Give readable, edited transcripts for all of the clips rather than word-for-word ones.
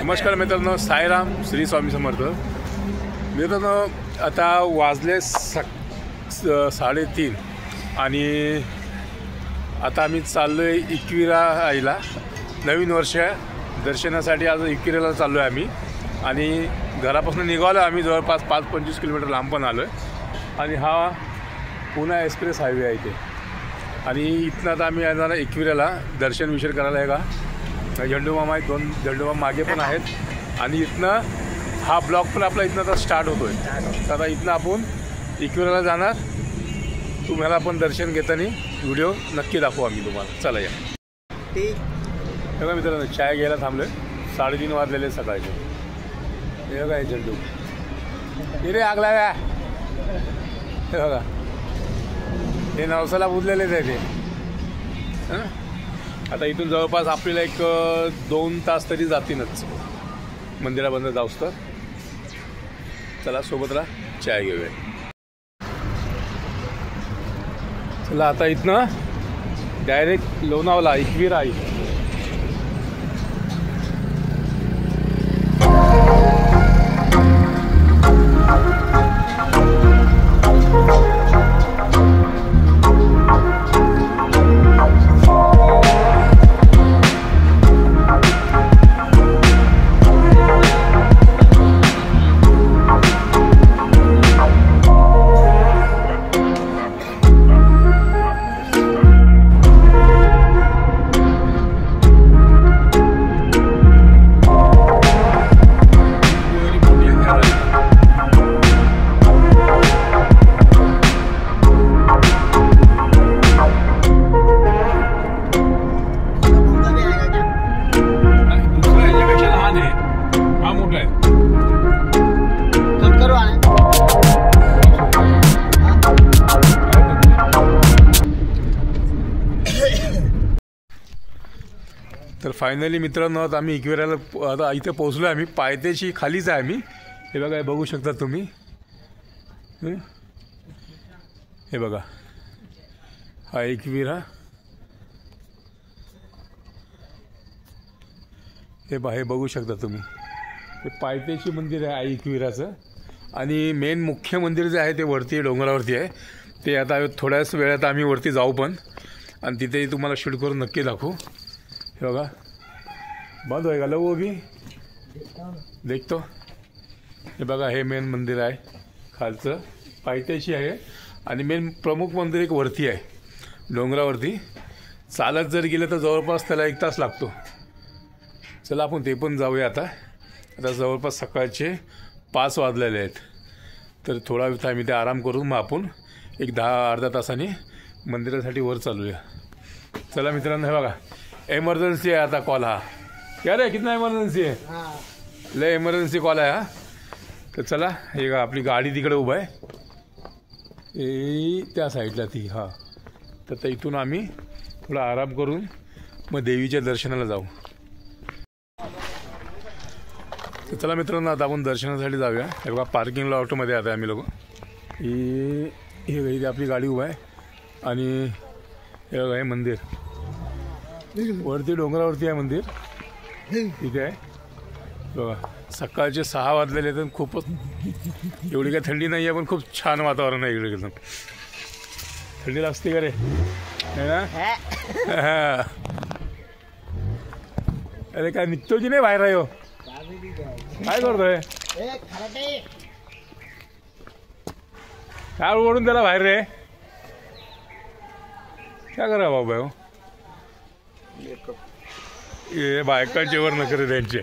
नमस्कार मित्रांनो, साईराम, श्री स्वामी समर्थ मित्रांनो. आता वाजले 3:30 आणि आता आम्ही चाललो आहे एकविरा आईला. नवीन वर्ष दर्शनासाठी आज एकविराला चाललो आहे आम्ही. आणि घरापासून निघालो आम्ही जवळपास 5-25 किलोमीटर लांब पण आलो आहे. आणि हा पुणे एक्सप्रेस हायवे आहे इथे. आणि इथनं आता आम्ही येणार एकविराला दर्शन विषय करायला आहे का. झेंडूबाम आहेत, 2 झेंडूबाम मागे पण आहेत. आणि इथनं हा ब्लॉक पण आपला इथनं आता स्टार्ट होतो आहे. तर आता इथनं आपण एकविराला जाणार. तुम्हाला पण दर्शन घेताना व्हिडिओ नक्की दाखवू आम्ही तुम्हाला. चला या. हे बघा मित्रांनो, चाय घ्यायला थांबलो आहे. 3:30 वाजलेले सकाळचे. हे बघा हे झेंडू रे आग लाव्या. हे बघा हे नवसाला बुजलेलेच आहे ते. आता इथून जवळपास आपल्याला 1-2 तास तरी जातीलच मंदिराबंद जाऊस तर. चला सोबत राहा, चाय घेऊया. चला आता इथनं डायरेक्ट लोणावळा एकविरा आई. तर फायनली मित्रांनो आता आम्ही एकविराला आता इथे पोहोचलो आहे. आम्ही पायथ्याशी खालीच आहे आम्ही. हे बघा, हे बघू शकता तुम्ही. हे बघा हा एकविरा. हे बघू शकता तुम्ही. हे पायथ्याशी मंदिर आहे आई एकविराचं. आणि मेन मुख्य मंदिर जे आहे ते वरती डोंगरावरती आहे. ते आता थोड्याच वेळात आम्ही वरती जाऊ पण. आणि तिथेही तुम्हाला शूट करून नक्की दाखवू. हे बघा बंद होय का वो भी देखतो. हे बघा हे मेन मंदिर आहे खालचं, पायथ्याशी आहे. आणि मेन प्रमुख मंदिर एक वरती आहे डोंगरावरती. चालत जर गेलं तर जवळपास त्याला 1 तास लागतो. चला आपण ते पण जाऊया. आता जवळपास सकाळचे 5 वाजलेले आहेत. तर थोडा टाईम इथे आराम करून मग आपण 10-अर्धा तासाने मंदिरासाठी वर चालूया. चला मित्रांनो, हे बघा एमर्जन्सी आहे आता कॉल. हा क्या रे, कितना एमर्जन्सी आहे. लय एमर्जन्सी कॉल आहे हा. तर चला, हे का आपली गाडी तिकडे उभं आहे त्या साईडला ती. हां तर इथून आम्ही थोडा आराम करून मग देवीच्या दर्शनाला जाऊ. तर चला मित्रांनो, आता आपण दर्शनासाठी जाऊया. हे बघा पार्किंग लॉटमध्ये आता आम्ही लोक. हे आपली गाडी उभं आहे. आणि हे बघा हे मंदिर वरती डोंगरावरती आहे मंदिर. इथे आहे बघा. सकाळचे 6 वाजलेले तर खूपच एवढी काय थंडी नाही आहे, पण खूप छान वातावरण आहे इकडे. एकदम थंडी लागते का रे, है ना. अरे काय निघतो की नाही बाहेर आहे. काय करतोय, काय ओढून त्याला बाहेर रे. काय करा बाबा हो. ये बायकांचे वर नखरे त्यांचे.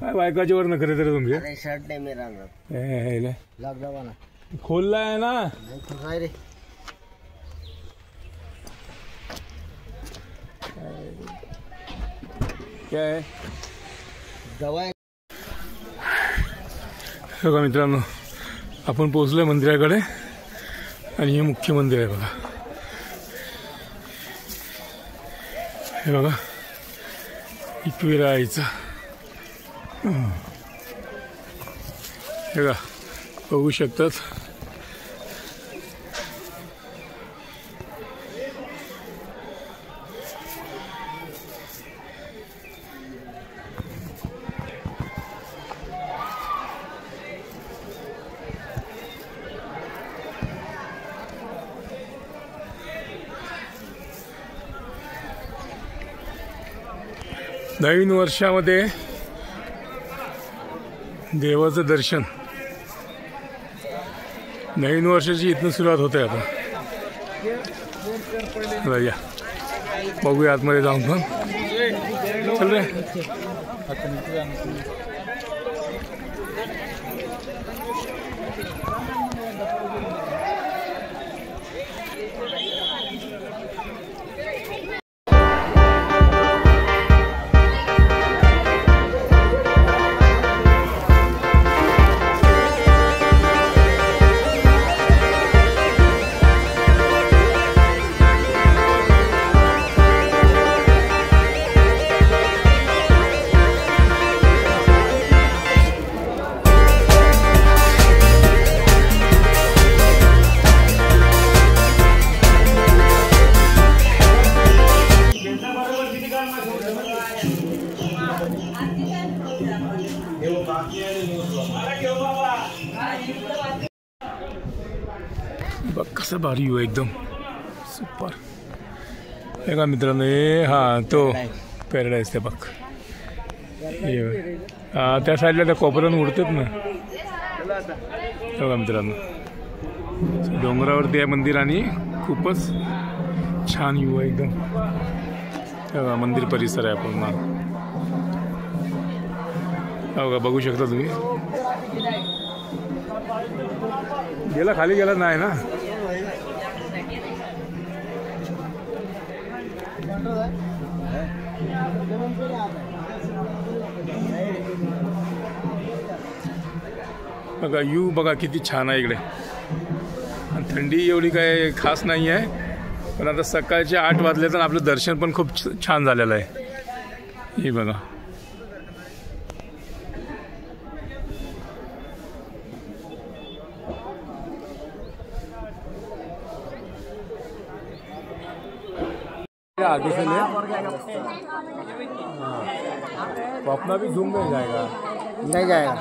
काय बायकाचे वर नखरे तरी तुमचे. शर्ट नाही मेरा खोलला आहे ना. रे काय दवा. बघा मित्रांनो, आपण पोहोचलोय मंदिराकडे. आणि हे मुख्य मंदिर आहे बघा. हे बघा एकविरा आईचं. हे बघा बघू शकतात. नवीन वर्षामध्ये देवाचं दर्शन, नवीन वर्षाची इथनं सुरुवात होते आता. या बघूया आतमध्ये जाऊन पण. चल रे. बघ कसं भारी हो, एकदम सुपर. हे का मित्रांनो, हे हा तो पॅराडाईज ते बघ. त्या साईडला त्या कोपऱ्यानं उडतात ना. बघा मित्रांनो, डोंगरावरती आहे मंदिर आणि खूपच छान व्ह्यू आहे एकदम. बघा मंदिर परिसर आहे पूर्ण. बघा बघू शकता तुम्ही. गेला खाली गेला नाही ना. बघा यू बघा किती छान आहे इकडे. आणि थंडी एवढी काय खास नाही आहे, पण आता सकाळचे 8 वाजले तर आपलं दर्शन पण खूप छान झालेलं आहे. हे बघा आगे से ले. तो अपना भी जूम में जाएगा. नहीं जाएगा.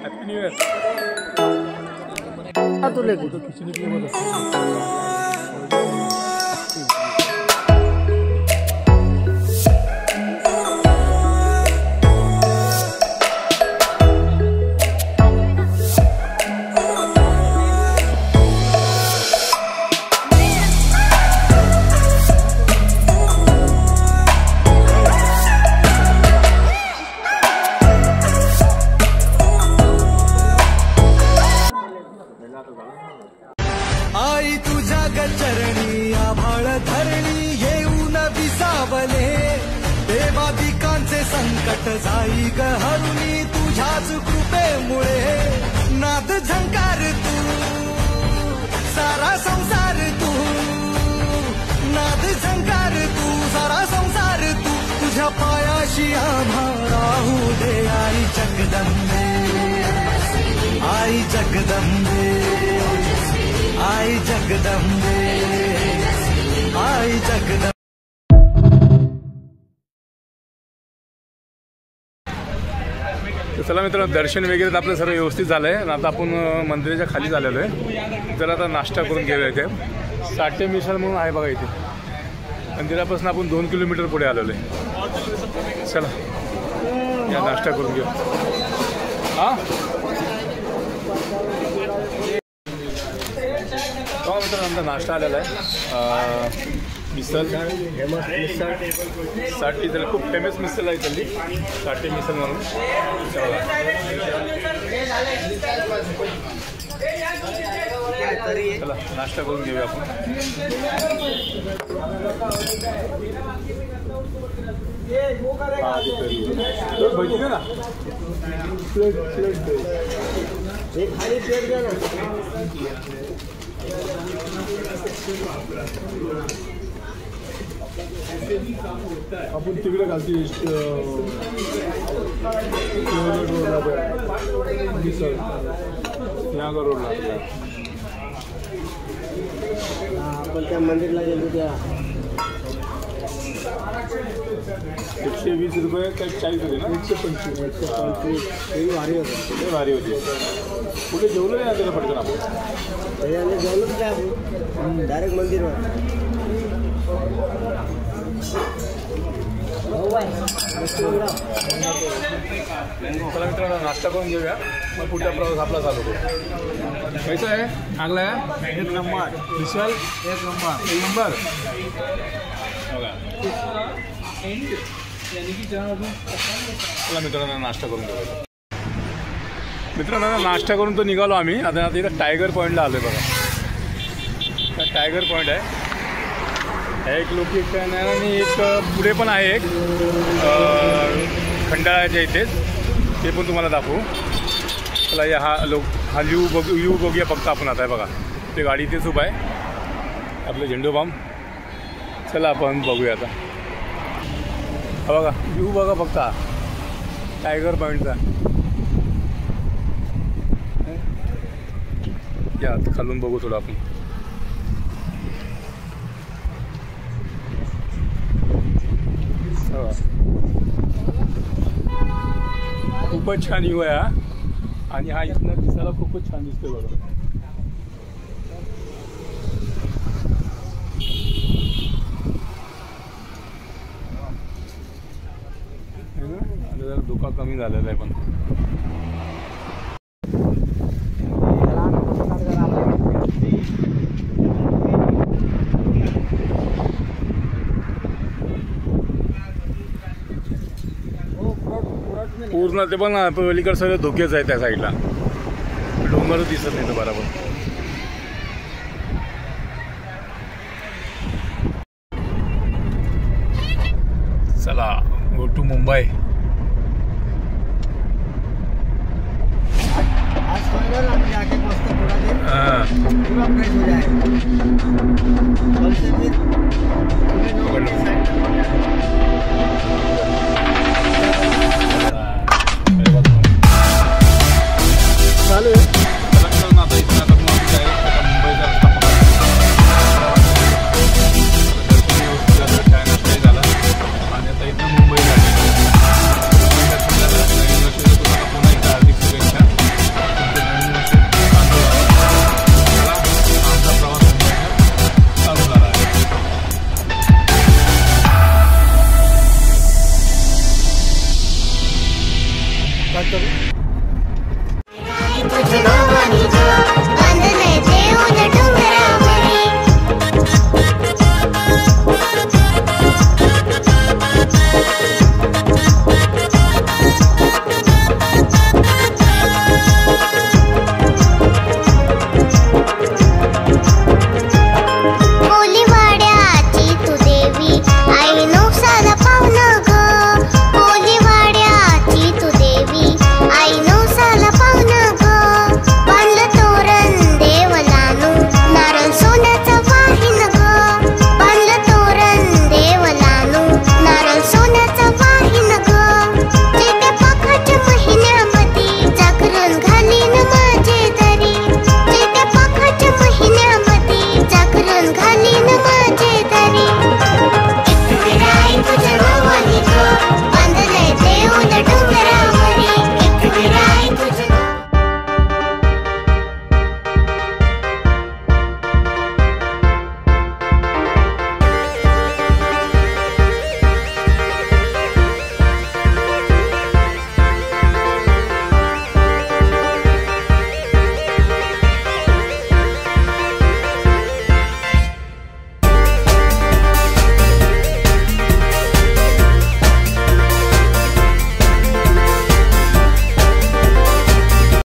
Happy new year. तो लेके तो खींचने के लिए बोलो. आई तुझ्या गचरणी आभाळ धरणी येऊन विसावले. देवादिकांचे संकट जाई ग हरुणी तुझ्याच कृपेमुळे. नाद झंकार तू सारा संसार तू. नाद झंकार तू सारा संसार तू. तुझ्या पायाशी आम्हा राहू दे आई जगदंबे. आई जगदंबे. आई जगदंबे. आई जगदंबे. चला मित्रांनो, दर्शन वगैरे तर आपलं सर्व व्यवस्थित झालं आहे. आता आपण मंदिराच्या खाली झालेलो आहे. तर आता नाश्ता करून घेऊया. इथे साठे मिसळ म्हणून आहे बघा. इथे मंदिरापासून आपण 2 किलोमीटर पुढे आलेलो आहे. चला या नाश्ता करून घेऊ. हां मित्रांनो, नाश्ता आलेला आहे. मिसळ साठी तर खूप फेमस मिसळ आहे इथली. साठी मिसळ म्हणून. चला नाश्ता करून घेऊया आपण. बघितलं ना आपण तिकडे घालते रोडला. आपण त्या मंदिरला गेलो त्या 120 रुपये काय 40 होते ना? 125 ही भारी होतं. ते भारी होती. कुठे जेवलं नाही त्याला पटकन आपण. तरी आम्ही जेवलोच काय आपण डायरेक्ट मंदिरवर. चला मित्रांनो नाश्ता करून घेऊया मग पुढचा प्रवास आपला चालू करू. कैसा आहे? चांगला आहे? एक नंबर. विशाल एक नंबर. एक नंबर. बघा चला मित्रांनो नाश्ता करून घेऊया. मित्रांनो नाश्ता करून तो निघालो आम्ही. आता इथं टायगर पॉईंटला आलो आहे बघा. टायगर पॉईंट आहे. एक लोकेशन आहे आणि एक पुढे पण आहे एक खंडाळ्याच्या इथेच. ते पण तुम्हाला दाखवू. चला या हा व्ह्यू बघूया फक्त आपण आता. बघा ते गाडी इथेच उभं आहे आपलं झेंडू बाम. चला आपण बघूया आता. हा बघा व्ह्यू बघा फक्त टायगर पॉईंटचा. या खालून बघू थोडं आपण. खूपच छान व्ह्यू आहे हा. आणि हा इथनं दिसायला खूपच छान दिसतोय बघा. आता जरा धोका कमी झालेला आहे पण. पूर्ण ते पण पलीकडे सगळं धोकेच आहे त्या साईडला. डोंगरच दिसत नाही तर बरोबर. चला गो टू मुंबई. आज सोमवार आम्ही जाके मस्त थोड़ा दिन पूरा फ्रेश हो जाएगा. कल से फिर सुबह 9 बजे साइड